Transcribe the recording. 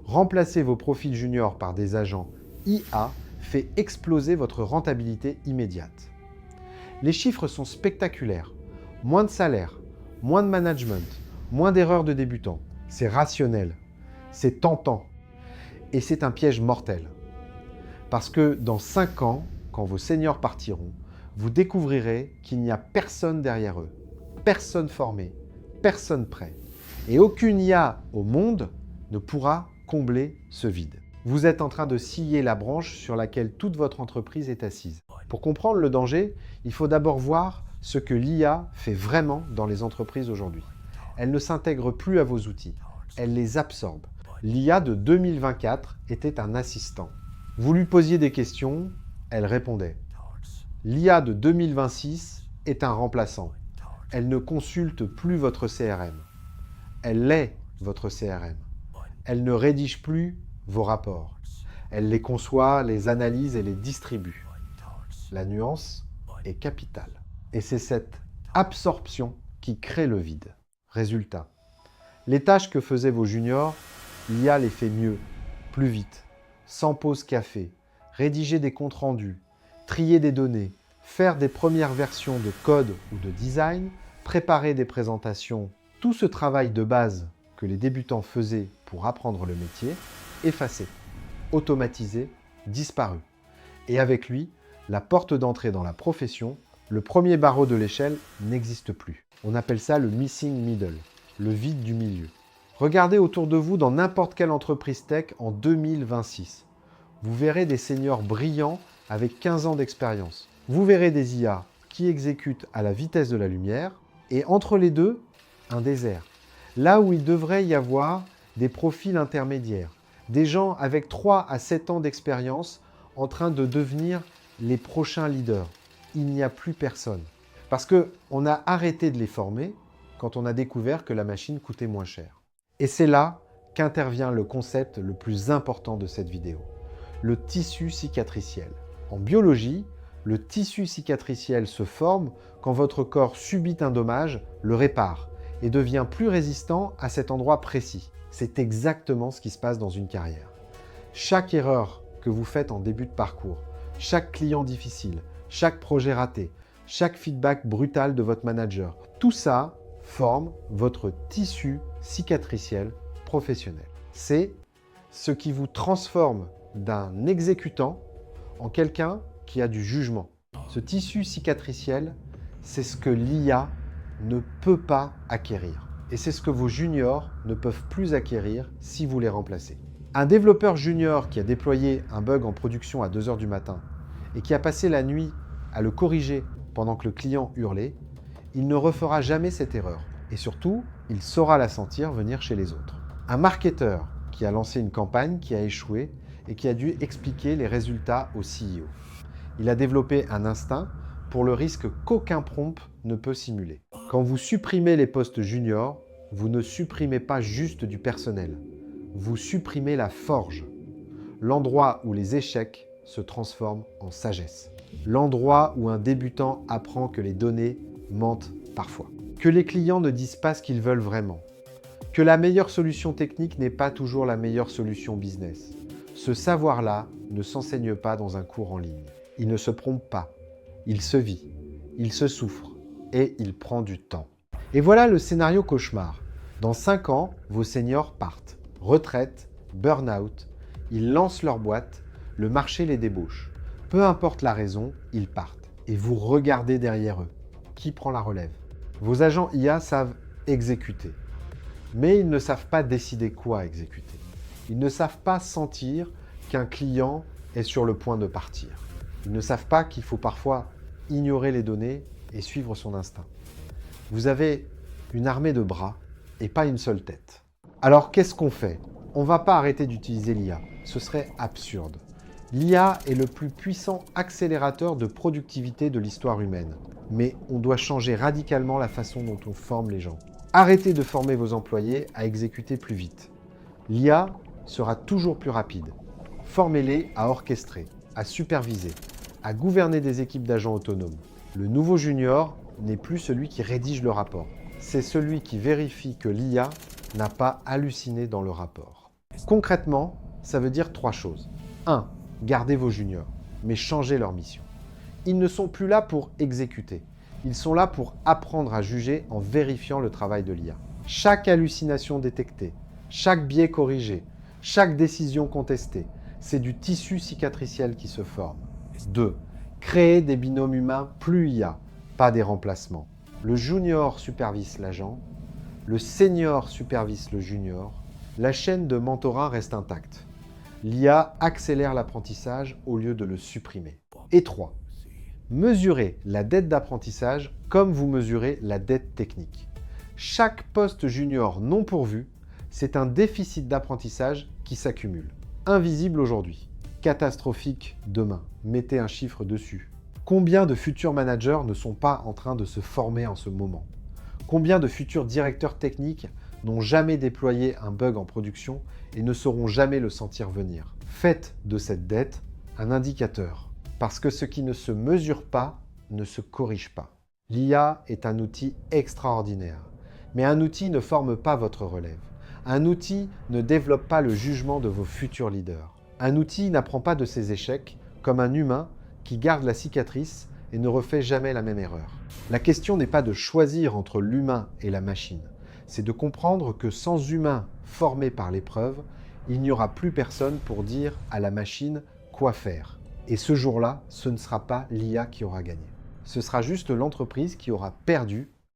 Remplacer vos profils juniors par des agents IA fait exploser votre rentabilité immédiate. Les chiffres sont spectaculaires. Moins de salaire, moins de management, moins d'erreurs de débutants. C'est rationnel, c'est tentant et c'est un piège mortel. Parce que dans 5 ans, quand vos seniors partiront, vous découvrirez qu'il n'y a personne derrière eux, personne formé, personne prêt. Et aucune IA au monde ne pourra combler ce vide. Vous êtes en train de scier la branche sur laquelle toute votre entreprise est assise. Pour comprendre le danger, il faut d'abord voir ce que l'IA fait vraiment dans les entreprises aujourd'hui. Elle ne s'intègre plus à vos outils, elle les absorbe. L'IA de 2024 était un assistant. Vous lui posiez des questions, elle répondait. L'IA de 2026 est un remplaçant. Elle ne consulte plus votre CRM. Elle est votre CRM. Elle ne rédige plus vos rapports. Elle les conçoit, les analyse et les distribue. La nuance est capitale. Et c'est cette absorption qui crée le vide. Résultat, les tâches que faisaient vos juniors, l'IA les fait mieux, plus vite, sans pause café, rédiger des comptes rendus, trier des données, faire des premières versions de code ou de design, préparer des présentations, tout ce travail de base que les débutants faisaient pour apprendre le métier, effacé, automatisé, disparu. Et avec lui, la porte d'entrée dans la profession, le premier barreau de l'échelle n'existe plus. On appelle ça le missing middle, le vide du milieu. Regardez autour de vous dans n'importe quelle entreprise tech en 2026. Vous verrez des seniors brillants avec 15 ans d'expérience. Vous verrez des IA qui exécutent à la vitesse de la lumière et entre les deux, un désert. Là où il devrait y avoir des profils intermédiaires, des gens avec 3 à 7 ans d'expérience en train de devenir les prochains leaders. Il n'y a plus personne. Parce qu'on a arrêté de les former quand on a découvert que la machine coûtait moins cher. Et c'est là qu'intervient le concept le plus important de cette vidéo, le tissu cicatriciel. En biologie, le tissu cicatriciel se forme quand votre corps subit un dommage, le répare et devient plus résistant à cet endroit précis. C'est exactement ce qui se passe dans une carrière. Chaque erreur que vous faites en début de parcours, chaque client difficile, chaque projet raté, chaque feedback brutal de votre manager, tout ça forme votre tissu cicatriciel professionnel. C'est ce qui vous transforme d'un exécutant en quelqu'un qui a du jugement. Ce tissu cicatriciel, c'est ce que l'IA ne peut pas acquérir. Et c'est ce que vos juniors ne peuvent plus acquérir si vous les remplacez. Un développeur junior qui a déployé un bug en production à 2 h du matin et qui a passé la nuit à le corriger pendant que le client hurlait, il ne refera jamais cette erreur. Et surtout, il saura la sentir venir chez les autres. Un marketeur qui a lancé une campagne qui a échoué et qui a dû expliquer les résultats au CEO. Il a développé un instinct pour le risque qu'aucun prompt ne peut simuler. Quand vous supprimez les postes juniors, vous ne supprimez pas juste du personnel. Vous supprimez la forge, l'endroit où les échecs se transforment en sagesse. L'endroit où un débutant apprend que les données mentent parfois. Que les clients ne disent pas ce qu'ils veulent vraiment. Que la meilleure solution technique n'est pas toujours la meilleure solution business. Ce savoir-là ne s'enseigne pas dans un cours en ligne. Il ne se prompte pas. Il se vit, il se souffre et il prend du temps. Et voilà le scénario cauchemar. Dans 5 ans, vos seniors partent. Retraite, burn-out, ils lancent leur boîte, le marché les débauche. Peu importe la raison, ils partent. Et vous regardez derrière eux. Qui prend la relève? Vos agents IA savent exécuter. Mais ils ne savent pas décider quoi exécuter. Ils ne savent pas sentir qu'un client est sur le point de partir. Ils ne savent pas qu'il faut parfois ignorer les données et suivre son instinct. Vous avez une armée de bras et pas une seule tête. Alors qu'est-ce qu'on fait? On ne va pas arrêter d'utiliser l'IA. Ce serait absurde. L'IA est le plus puissant accélérateur de productivité de l'histoire humaine. Mais on doit changer radicalement la façon dont on forme les gens. Arrêtez de former vos employés à exécuter plus vite. L'IA sera toujours plus rapide. Formez-les à orchestrer, à superviser, à gouverner des équipes d'agents autonomes. Le nouveau junior n'est plus celui qui rédige le rapport. C'est celui qui vérifie que l'IA n'a pas halluciné dans le rapport. Concrètement, ça veut dire 3 choses. 1. Gardez vos juniors, mais changez leur mission. Ils ne sont plus là pour exécuter. Ils sont là pour apprendre à juger en vérifiant le travail de l'IA. Chaque hallucination détectée, chaque biais corrigé, chaque décision contestée, c'est du tissu cicatriciel qui se forme. 2. Créer des binômes humains plus IA, pas des remplacements. Le junior supervise l'agent, le senior supervise le junior, la chaîne de mentorat reste intacte. L'IA accélère l'apprentissage au lieu de le supprimer. Et 3. Mesurez la dette d'apprentissage comme vous mesurez la dette technique. Chaque poste junior non pourvu, c'est un déficit d'apprentissage qui s'accumule. Invisible aujourd'hui, catastrophique demain. Mettez un chiffre dessus. Combien de futurs managers ne sont pas en train de se former en ce moment? Combien de futurs directeurs techniques n'ont jamais déployé un bug en production et ne sauront jamais le sentir venir? Faites de cette dette un indicateur, parce que ce qui ne se mesure pas ne se corrige pas. L'IA est un outil extraordinaire, mais un outil ne forme pas votre relève. Un outil ne développe pas le jugement de vos futurs leaders. Un outil n'apprend pas de ses échecs comme un humain qui garde la cicatrice et ne refait jamais la même erreur. La question n'est pas de choisir entre l'humain et la machine, c'est de comprendre que sans humain formé par l'épreuve, il n'y aura plus personne pour dire à la machine quoi faire. Et ce jour-là, ce ne sera pas l'IA qui aura gagné. Ce sera juste l'entreprise qui aura perdu